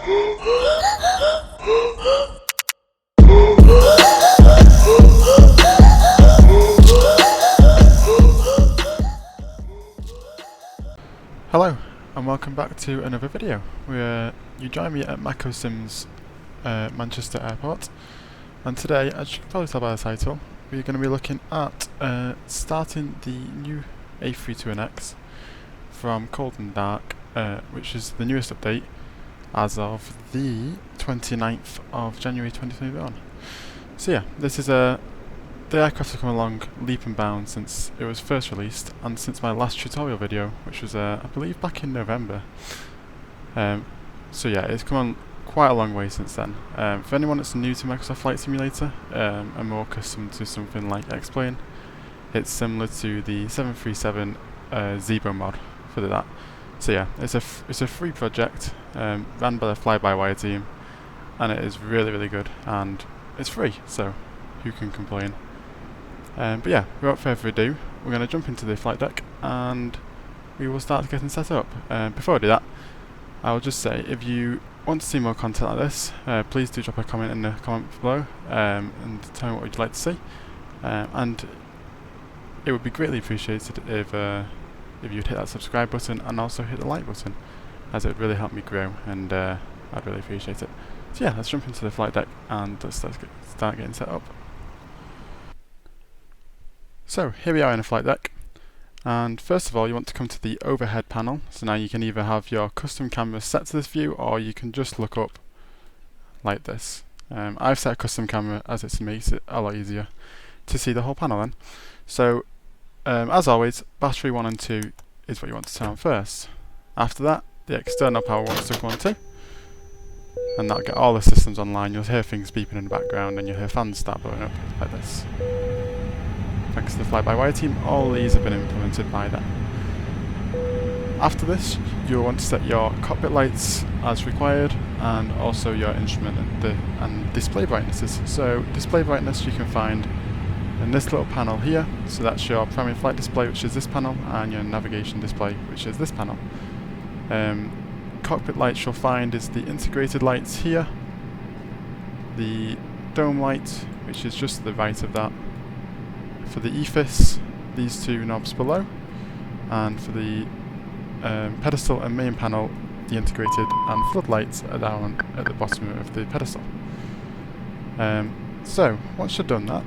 Hello and welcome back to another video where you join me at MacOSim's Manchester Airport, and today, as you can probably tell by the title, we're going to be looking at starting the new A32NX from cold and dark, which is the newest update as of the 29th of January 2021. So yeah, this is the aircraft has come along leap and bound since it was first released and since my last tutorial video, which was I believe back in November. So yeah, it's come on quite a long way since then. For anyone that's new to Microsoft Flight Simulator and more accustomed to something like X-Plane, it's similar to the 737 Zebra mod for that. So yeah, it's a free project ran by the fly-by-wire team, and it is really good, and it's free, so who can complain? But yeah, without further ado, we're going to jump into the flight deck and we will start getting set up. Before I do that, I'll just say, if you want to see more content like this, please do drop a comment in the comments below and tell me what you'd like to see. And it would be greatly appreciated if you'd hit that subscribe button and also hit the like button, as it would really help me grow, and I'd really appreciate it. So yeah, let's jump into the flight deck and let's start getting set up. So here we are in a flight deck, and first of all you want to come to the overhead panel. So now you can either have your custom camera set to this view, or you can just look up like this. I've set a custom camera as it makes it a lot easier to see the whole panel then. So as always, battery 1 and 2 is what you want to turn on first. After that, the external power wants to come on too, and that'll get all the systems online. You'll hear things beeping in the background and you'll hear fans start blowing up like this. Thanks to the fly-by-wire team, all these have been implemented by them. After this, you'll want to set your cockpit lights as required, and also your instrument and display brightnesses. So display brightness you can find in this little panel here. So that's your primary flight display, which is this panel, and your navigation display, which is this panel. Cockpit lights you'll find is the integrated lights here, the dome light, which is just to the right of that. For the EFIS, these two knobs below, and for the pedestal and main panel, the integrated and floodlights are down at the bottom of the pedestal. So once you've done that,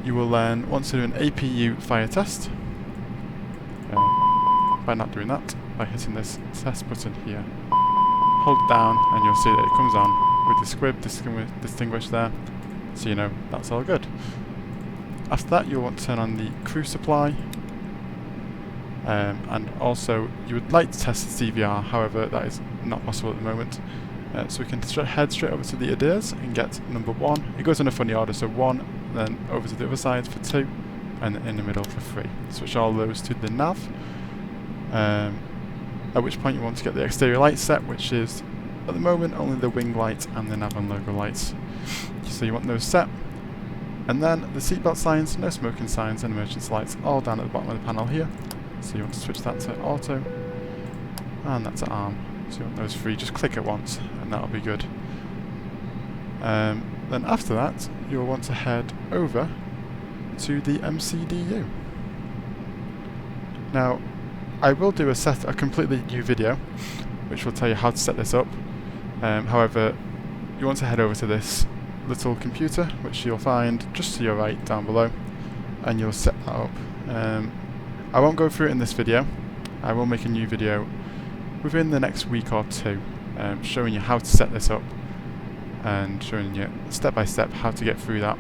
you will then want to do an APU fire test. By not doing that, by hitting this test button here, hold it down and you'll see that it comes on with the squib distinguished there, so you know that's all good. After that, you'll want to turn on the crew supply, and also you would like to test the CVR, however that is not possible at the moment. So we can head straight over to the ADIRS and get number 1. It goes in a funny order, so 1, then over to the other side for 2, and then in the middle for 3. Switch all those to the nav, at which point you want to get the exterior light set, which is at the moment only the wing light and the nav and logo lights. So you want those set. And then the seatbelt signs, no smoking signs and emergency lights, all down at the bottom of the panel here. So you want to switch that to auto, and that's at arm. So you want those 3, just click it once and that'll be good. Then after that, you'll want to head over to the MCDU. Now, I will do a completely new video, which will tell you how to set this up. However, you want to head over to this little computer, which you'll find just to your right down below, and you'll set that up. I won't go through it in this video. I will make a new video within the next week or 2, showing you how to set this up and showing you step by step how to get through that.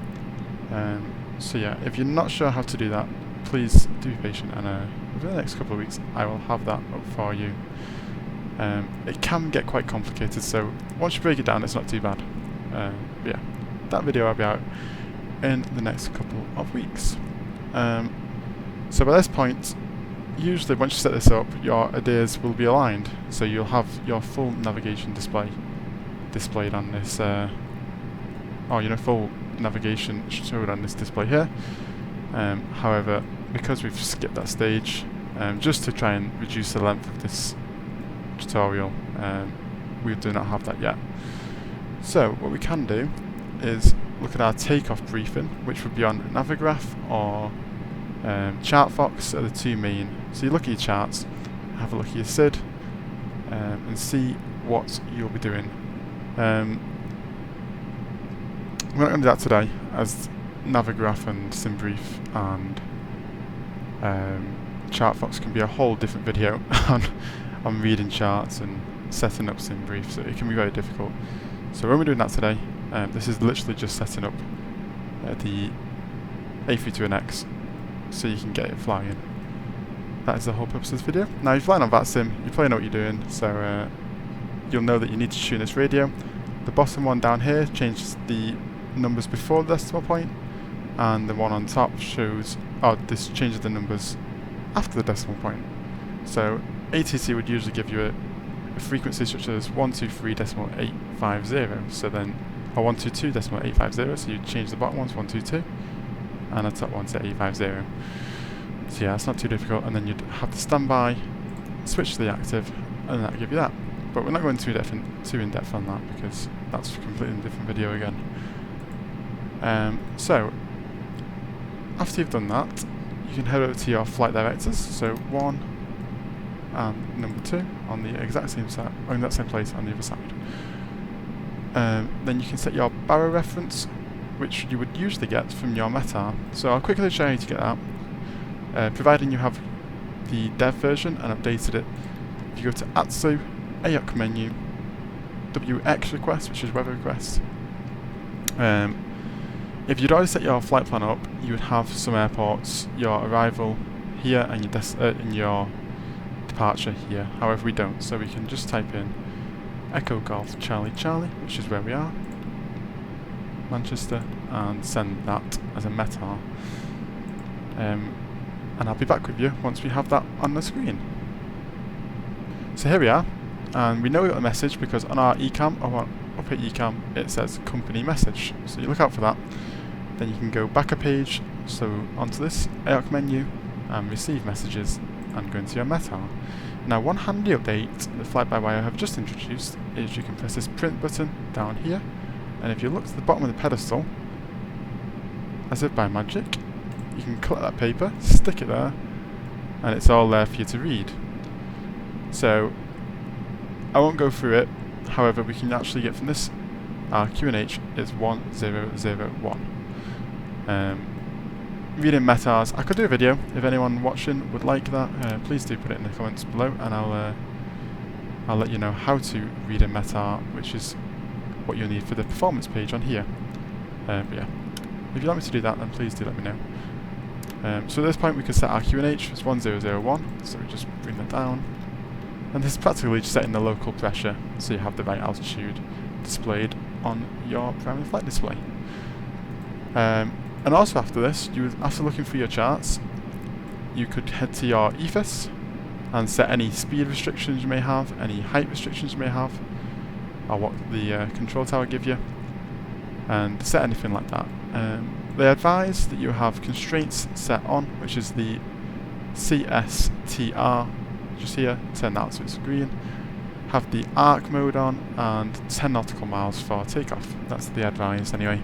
So yeah, if you're not sure how to do that, please do be patient, and within the next couple of weeks I will have that up for you. It can get quite complicated, so once you break it down it's not too bad. But yeah, that video will be out in the next couple of weeks. So by this point, usually once you set this up, your ADIRS will be aligned, so you'll have your full navigation display displayed on this, full navigation showed on this display here. However, because we've skipped that stage, just to try and reduce the length of this tutorial, we do not have that yet. So what we can do is look at our takeoff briefing, which would be on Navigraph or ChartFox are the two main. So you look at your charts, have a look at your SID, and see what you'll be doing. We're not going to do that today, as Navigraph and SimBrief and ChartFox can be a whole different video on reading charts and setting up SimBrief, so it can be very difficult. So when we're doing that today, this is literally just setting up the A32NX so you can get it flying. That is the whole purpose of this video. Now, if you're flying on VATSIM, you probably know what you're doing, so you'll know that you need to tune this radio. The bottom one down here changes the numbers before the decimal point, and the one on top shows, this changes the numbers after the decimal point. So ATC would usually give you a frequency such as 123.850, so then, or 122.850, so you change the bottom one to 122, and the top one to 850. So yeah, it's not too difficult, and then you'd have the standby, switch to the active, and that'll give you that. But we're not going too in depth on that, because that's a completely different video again. So, after you've done that, you can head over to your flight directors, so 1 and number 2 on the exact same side, or in that same place on the other side. Then you can set your barrow reference, which you would usually get from your METAR. So I'll quickly show you how to get that. Providing you have the dev version and updated it, if you go to ATSU, AOC menu, WX request, which is weather request. If you'd already set your flight plan up, you would have some airports, your arrival here and your departure here. However, we don't, so we can just type in Echo Golf Charlie Charlie, which is where we are, Manchester, and send that as a METAR. And I'll be back with you once we have that on the screen. So here we are, and we know we got a message because on our ECAM, or up at ECAM, it says company message. So you look out for that. Then you can go back a page, so onto this AOC menu, and receive messages, and go into your METAR. Now, one handy update that Flight-by-Wire have just introduced is you can press this print button down here, and if you look to the bottom of the pedestal, as if by magic, you can cut that paper, stick it there, and it's all there for you to read. So, I won't go through it, however, we can actually get from this, our QNH is 1001. Reading METARs, I could do a video if anyone watching would like that. Please do put it in the comments below, and I'll let you know how to read a METAR, which is what you'll need for the performance page on here. But yeah, if you'd like me to do that, then please do let me know. So at this point we can set our QNH as 1001, so we just bring that down, and this is practically just setting the local pressure so you have the right altitude displayed on your primary flight display. And also after this, after looking through your charts, you could head to your EFIS and set any speed restrictions you may have, any height restrictions you may have, or what the control tower give you, and set anything like that. They advise that you have constraints set on, which is the CSTR, just here, turn that so it's green, have the arc mode on, and 10 nautical miles for takeoff. That's the advice anyway.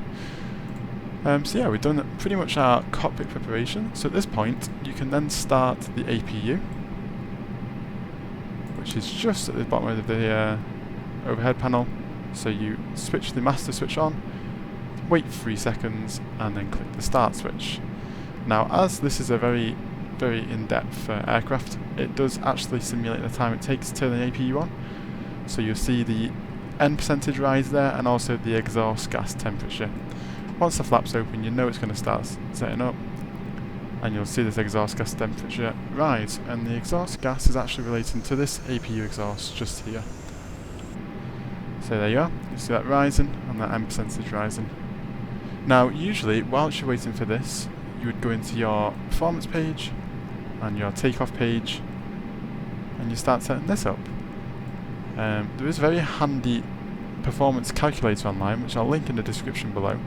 So yeah, we've done pretty much our cockpit preparation. So at this point, you can then start the APU, which is just at the bottom of the overhead panel. So you switch the master switch on, wait 3 seconds, and then click the start switch. Now, as this is a very, very in-depth aircraft, it does actually simulate the time it takes to turn the APU on. So you'll see the N percentage rise there, and also the exhaust gas temperature. Once the flap's open, you know it's going to start setting up, and you'll see this exhaust gas temperature rise, and the exhaust gas is actually relating to this APU exhaust just here. So there you are, you see that rising and that N percentage rising. Now usually, whilst you're waiting for this, you would go into your performance page and your takeoff page, and you start setting this up. There is a very handy performance calculator online, which I'll link in the description below,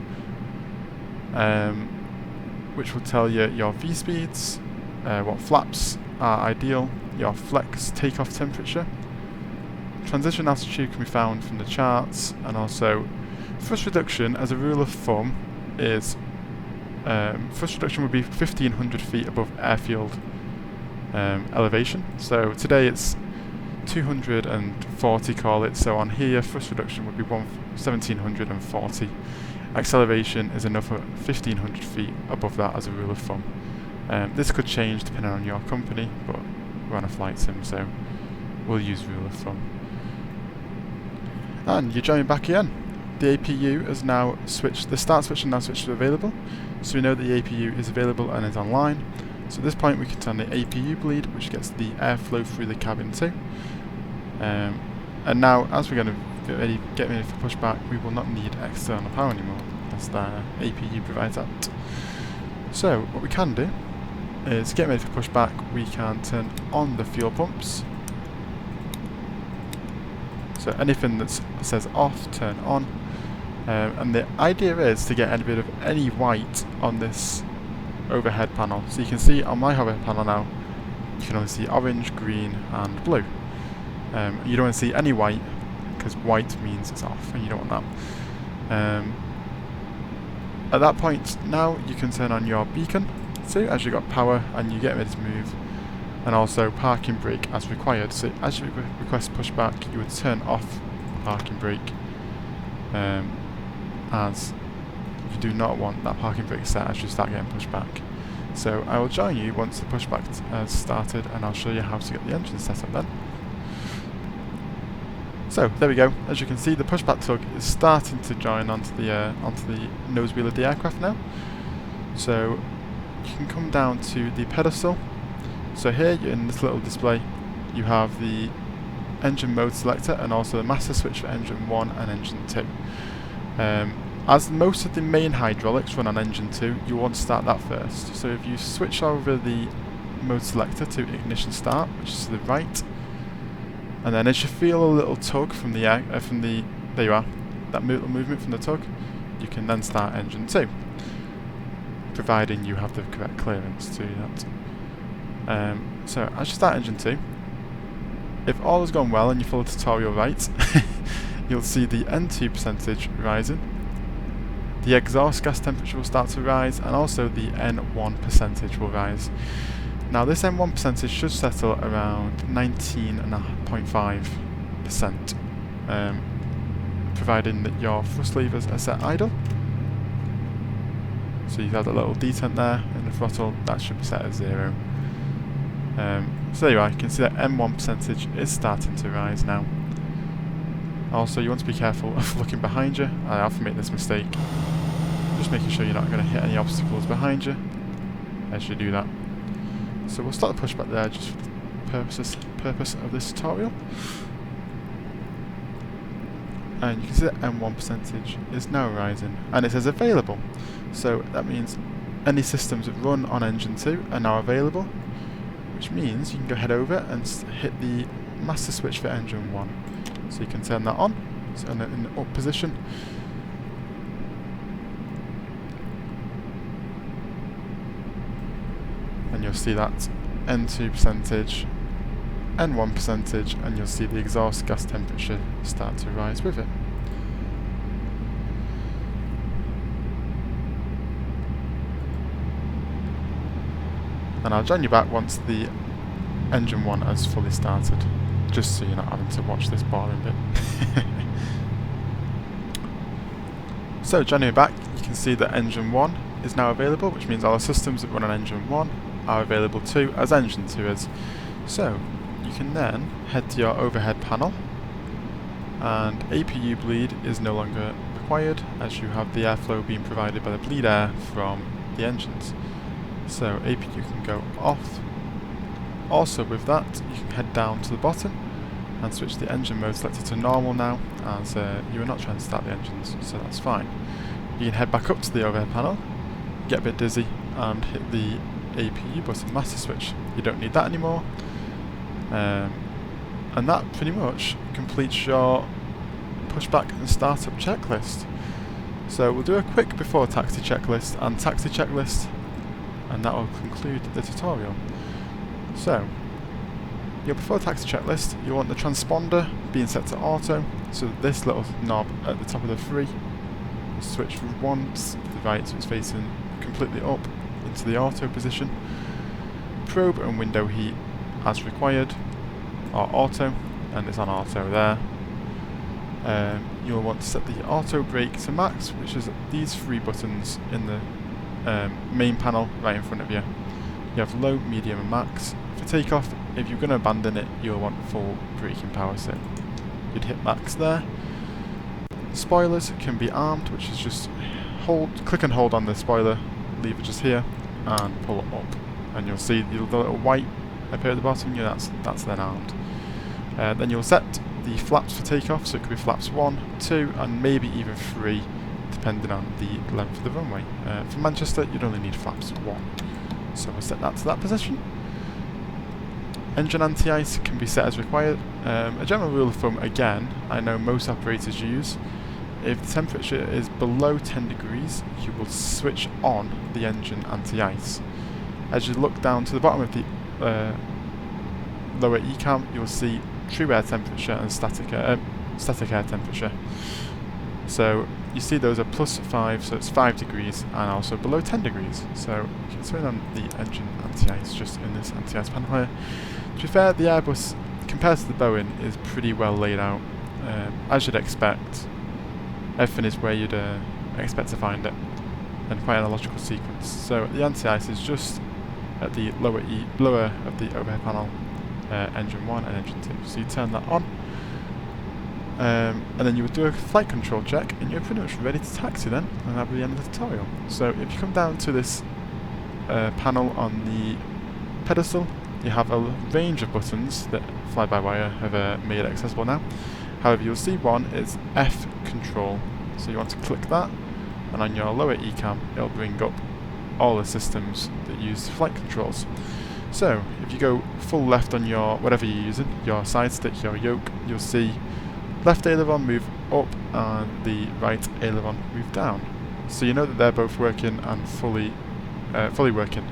which will tell you your V-speeds, what flaps are ideal, your flex takeoff temperature, transition altitude can be found from the charts, and also thrust reduction as a rule of thumb is thrust reduction would be 1500 feet above airfield elevation. So today it's 240, call it, so on here thrust reduction would be 1740. Acceleration is another 1500 feet above that as a rule of thumb. This could change depending on your company, but we're on a flight sim, so we'll use rule of thumb. And you're joining back again. The APU has now switched, the start switch has now switched to available, so we know that the APU is available and is online. So at this point we can turn the APU bleed, which gets the airflow through the cabin too. And now, as we're going to get ready for pushback, we will not need external power anymore, as the APU provides that. So what we can do is get ready for pushback. We can turn on the fuel pumps. So anything that says off, turn on. And the idea is to get rid of any white on this overhead panel. So you can see on my overhead panel now, you can only see orange, green and blue. You don't want to see any white, because white means it's off and you don't want that. At that point now you can turn on your beacon too, as you've got power, and you get ready to move, and also parking brake as required. So as you request pushback, you would turn off parking brake, as you do not want that parking brake set as you start getting pushback. So I will join you once the pushback has started, and I'll show you how to get the engine set up then. So there we go. As you can see, the pushback tug is starting to join onto the nose wheel of the aircraft now. So you can come down to the pedestal. So here in this little display you have the engine mode selector and also the master switch for engine 1 and engine 2. As most of the main hydraulics run on engine 2, you want to start that first. So if you switch over the mode selector to ignition start, which is to the right, and then as you feel a little tug from the air, there you are, that little movement from the tug, you can then start engine 2, providing you have the correct clearance to do that. So as you start engine 2, if all has gone well and you follow the tutorial right, you'll see the N2 percentage rising, the exhaust gas temperature will start to rise, and also the N1 percentage will rise. Now this N1 percentage should settle around 19.5%, providing that your thrust levers are set idle. So you have a little detent there in the throttle, that should be set at 0. So there you are, you can see that N1 percentage is starting to rise now. Also, you want to be careful of looking behind you. I often make this mistake, just making sure you're not going to hit any obstacles behind you as you do that. So we'll start the pushback there just for the purpose of this tutorial. And you can see that M1 percentage is now rising, and it says available. So that means any systems that run on engine 2 are now available, which means you can go head over and hit the master switch for engine 1. So you can turn that on, so in the up position. And you'll see that N2 percentage, N1 percentage, and you'll see the exhaust gas temperature start to rise with it. And I'll join you back once the engine 1 has fully started, just so you're not having to watch this boring bit. So joining you back, you can see that engine 1 is now available, which means all the systems that run on engine 1 are available too, as engine 2 is. So you can then head to your overhead panel, and APU bleed is no longer required, as you have the airflow being provided by the bleed air from the engines. So APU can go off. Also with that, you can head down to the bottom and switch the engine mode selector to normal now, as you are not trying to start the engines, so that's fine. You can head back up to the overhead panel, get a bit dizzy, and hit the APU button, master switch. You don't need that anymore. And that pretty much completes your pushback and startup checklist. So we'll do a quick before taxi checklist and taxi checklist, and that will conclude the tutorial. So Your before taxi checklist, you want the transponder being set to auto, so that this little knob at the top of the three is switched once to the right, so it's facing completely up into the auto position. Probe and window heat as required are auto, and it's on auto there. You'll want to set the auto brake to max, which is these three buttons in the main panel right in front of you. You have low, medium and max. For takeoff, if you're going to abandon it, you'll want full braking power, so you'd hit max there. Spoilers can be armed, which is just click and hold on the spoiler lever just here and pull it up, and you'll see the little white appear at the bottom. Yeah, that's then armed. Then you'll set the flaps for takeoff, so it could be flaps 1, 2 and maybe even 3 depending on the length of the runway. For Manchester you'd only need flaps 1, so we'll set that to that position. Engine anti-ice can be set as required. A general rule of thumb, again, I know most operators use, if the temperature is below 10 degrees you will switch on the engine anti-ice. As you look down to the bottom of the lower ECAM, you'll see true air temperature and static air temperature. So you see those are +5, so it's 5 degrees, and also below 10 degrees. So you can turn on the engine anti-ice just in this anti-ice panel here. To be fair, the Airbus, compared to the Boeing, is pretty well laid out. As you'd expect, everything is where you'd expect to find it, and quite in a logical sequence. So the anti-ice is just at the lower of the overhead panel, engine 1 and engine 2. So you turn that on, and then you would do a flight control check, and you're pretty much ready to taxi then, and that'll be the end of the tutorial. So if you come down to this panel on the pedestal, you have a range of buttons that fly-by-wire have made accessible now. However, you'll see one is F control, so you want to click that, and on your lower ECAM it'll bring up all the systems that use flight controls. So if you go full left on your whatever you're using, your side stick, your yoke, you'll see left aileron move up and the right aileron move down. So you know that they're both working and fully working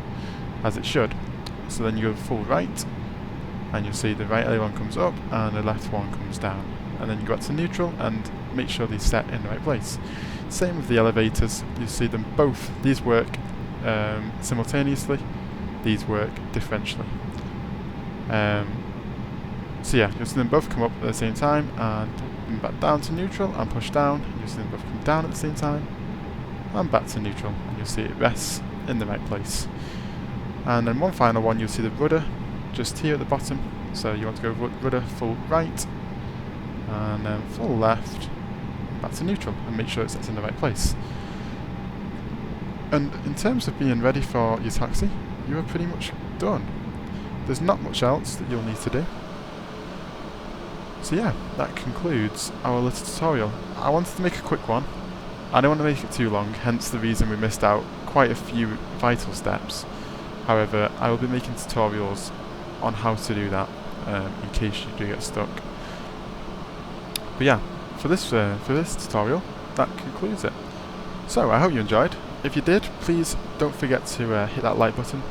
as it should. So then you go full right, and you'll see the right aileron comes up and the left one comes down. And then you go back to neutral and make sure they're set in the right place. Same with the elevators, you see them both, these work simultaneously, these work differentially. So yeah, you'll see them both come up at the same time and come back down to neutral and push down, and you'll see them both come down at the same time and back to neutral, and you'll see it rests in the right place. And then one final one, you'll see the rudder just here at the bottom, so you want to go rudder full right and then full left, back to neutral, and make sure it sets in the right place. And in terms of being ready for your taxi, you are pretty much done. There's not much else that you'll need to do. So yeah, that concludes our little tutorial. I wanted to make a quick one. I don't want to make it too long, hence the reason we missed out quite a few vital steps. However, I will be making tutorials on how to do that in case you do get stuck. But yeah, for this tutorial, that concludes it. So I hope you enjoyed. If you did, please don't forget to hit that like button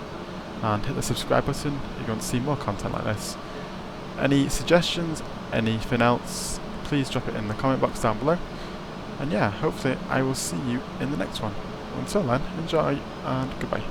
and hit the subscribe button if you want to see more content like this. Any suggestions, anything else, please drop it in the comment box down below. And yeah, hopefully I will see you in the next one. Until then, enjoy and goodbye.